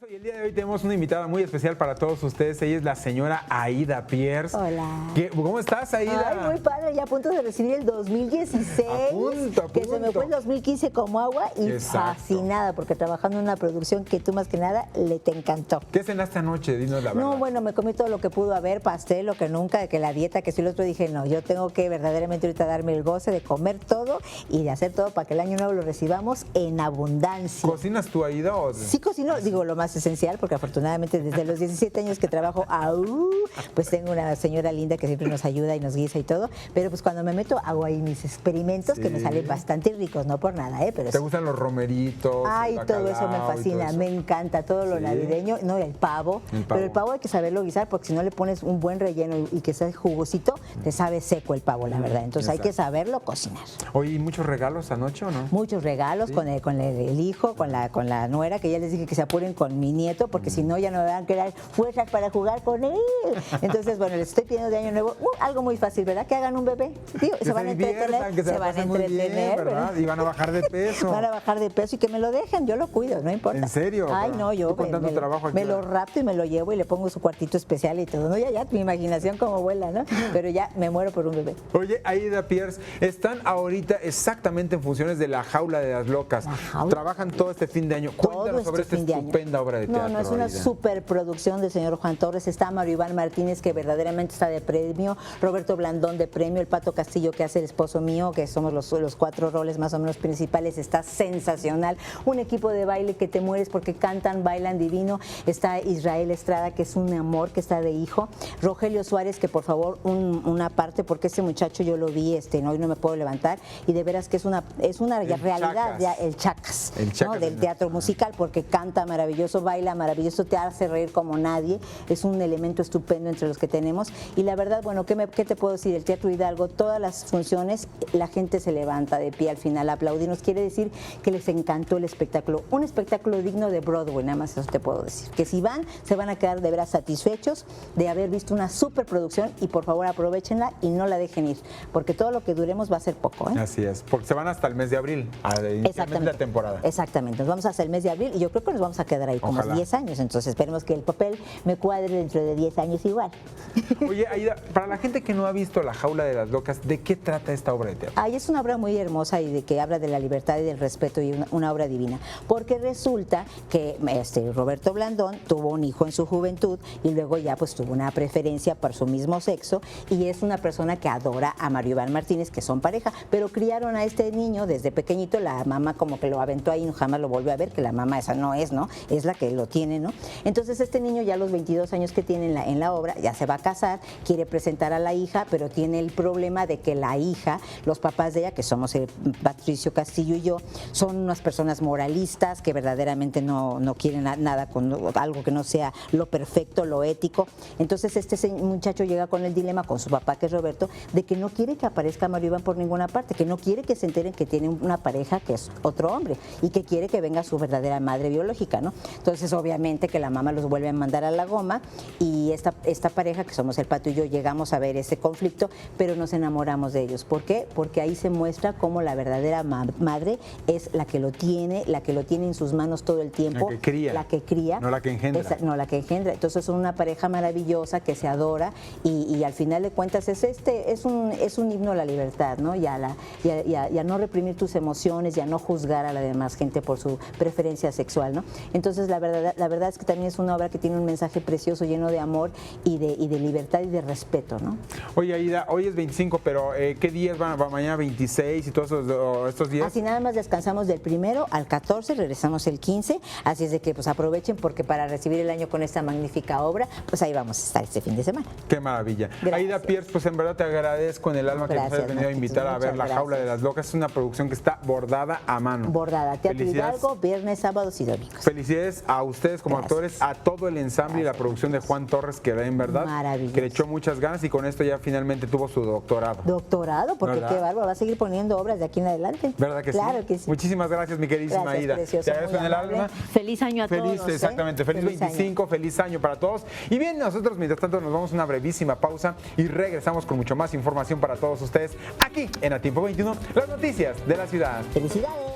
Y el día de hoy tenemos una invitada muy especial para todos ustedes. Ella es la señora Aida Pierce. Hola. ¿Cómo estás, Aida? Ay, muy padre, ya a punto de recibir el 2016. A punto. Que se me fue el 2015 como agua y Exacto. fascinada porque trabajando en una producción que tú más que nada te encantó. ¿Qué cenaste anoche? Dinos la verdad. No, bueno, me comí todo lo que pudo haber, pastel, lo que nunca, que la dieta, que si el otro dije, no, yo tengo que verdaderamente ahorita darme el goce de comer todo y de hacer todo para que el año nuevo lo recibamos en abundancia. ¿Cocinas tú, Aida? O... Sí cocino, digo lo más esencial, porque afortunadamente desde los 17 años que trabajo, pues tengo una señora linda que siempre nos ayuda y nos guisa y todo, pero pues cuando me meto hago ahí mis experimentos que me salen bastante ricos, no por nada, pero ¿Te gustan los romeritos? Ay, todo eso me fascina, me encanta, todo lo navideño, no, el pavo, pero el pavo hay que saberlo guisar porque si no le pones un buen relleno y que sea jugosito, te sabe seco el pavo, la verdad, entonces hay que saberlo cocinar. Oye, ¿y muchos regalos anoche o no? Muchos regalos con el hijo, con la nuera, que ya les dije que se apuren con mi nieto, porque si no ya no me van a quedar fuerzas para jugar con él. Entonces, bueno, les estoy pidiendo de año nuevo algo muy fácil, ¿verdad? Que hagan un bebé. Tío, se van a entretener, se van a entretener, ¿verdad? Y van a bajar de peso. Van a bajar de peso y que me lo dejen, yo lo cuido, no importa. ¿En serio? Ay, no, yo me lo rapto y me lo llevo y le pongo su cuartito especial y todo. No, ya, mi imaginación como vuela, ¿no? Pero ya me muero por un bebé. Oye, Aida Pierce, están ahorita exactamente en funciones de La Jaula de las Locas. Trabajan todo este fin de año. Cuéntanos sobre esta estupenda obra de teatro. No, es una superproducción del señor Juan Torres. Está Mario Iván Martínez, que verdaderamente está de premio. Roberto Blandón de premio. El Pato Castillo, que hace el esposo mío, que somos los cuatro roles más o menos principales. Está sensacional. Un equipo de baile que te mueres porque cantan, bailan divino. Está Israel Estrada, que es un amor, que está de hijo. Rogelio Suárez, que por favor, una parte, porque ese muchacho yo lo vi, hoy no me puedo levantar. Y de veras que es una realidad, ya el Chacas, ¿no? Del teatro musical, porque canta maravilloso, baila maravilloso, te hace reír como nadie, es un elemento estupendo entre los que tenemos y la verdad, bueno, ¿qué te puedo decir? El Teatro Hidalgo, todas las funciones, la gente se levanta de pie al final a aplaudirnos, quiere decir que les encantó el espectáculo, un espectáculo digno de Broadway, nada más eso te puedo decir, que si van, se van a quedar de veras satisfechos de haber visto una superproducción y por favor aprovechenla y no la dejen ir, porque todo lo que duremos va a ser poco, ¿eh? Así es, porque se van hasta el mes de abril, inicialmente la temporada. Exactamente, nos vamos hasta el mes de abril y yo creo que nos vamos a quedar ahí como 10 años, entonces esperemos que el papel me cuadre dentro de 10 años igual. Oye, Aida, para la gente que no ha visto La Jaula de las Locas, ¿de qué trata esta obra de teatro? Ay, es una obra muy hermosa y de que habla de la libertad y del respeto y una obra divina, porque resulta que Roberto Blandón tuvo un hijo en su juventud y luego ya pues tuvo una preferencia por su mismo sexo y es una persona que adora a Mario Iván Martínez, que son pareja, pero criaron a este niño desde pequeñito, la mamá como que lo aventó ahí y jamás lo volvió a ver, que la mamá esa no es, ¿no? Es la que lo tiene, ¿no? Entonces este niño ya a los 22 años que tiene en la obra, ya se va a casar, quiere presentar a la hija, pero tiene el problema de que la hija, los papás de ella, que somos el Patricio Castillo y yo, son unas personas moralistas que verdaderamente no quieren nada con algo que no sea lo perfecto, lo ético. Entonces este muchacho llega con el dilema, con su papá, que es Roberto, de que no quiere que aparezca Mario Iván por ninguna parte, que no quiere que se enteren que tiene una pareja que es otro hombre y que quiere que venga su verdadera madre biológica, ¿no? Entonces obviamente que la mamá los vuelve a mandar a la goma y esta pareja, que somos el Pato y yo, llegamos a ver ese conflicto, pero nos enamoramos de ellos. ¿Por qué? Porque ahí se muestra cómo la verdadera madre es la que lo tiene en sus manos todo el tiempo. La que cría. No la que engendra. No la que engendra. Entonces son una pareja maravillosa que se adora y al final de cuentas es un himno a la libertad, ¿no? Y a no reprimir tus emociones y a no juzgar a la demás gente por su preferencia sexual, ¿no? Entonces la verdad es que también es una obra que tiene un mensaje precioso, lleno de amor y de libertad y de respeto, ¿no? Oye, Aida, hoy es 25, pero ¿qué días van? Mañana 26 y todos estos días. Así nada más descansamos del 1 al 14, regresamos el 15, así es de que pues aprovechen porque para recibir el año con esta magnífica obra, pues ahí vamos a estar este fin de semana. Qué maravilla. Gracias. Aida Pierce, pues en verdad te agradezco en el alma que nos hayas venido a invitar a ver La Jaula de las Locas. Es una producción que está bordada a mano. Bordada. Teatro Hidalgo, viernes, sábados y domingos. Felicidades a ustedes como actores, a todo el ensamble y la producción de Juan Torres, que en verdad que le echó muchas ganas y con esto ya finalmente tuvo su doctorado. Doctorado, porque qué bárbaro, va a seguir poniendo obras de aquí en adelante. ¿Verdad que sí? Claro que sí. Muchísimas gracias, mi queridísima Aida. Precioso, te agradezco en el alma. Feliz año a todos. Exactamente, feliz 25, feliz año para todos. Y bien, nosotros mientras tanto nos vamos a una brevísima pausa y regresamos con mucho más información para todos ustedes aquí en A Tiempo 21, las noticias de la ciudad. ¡Felicidades!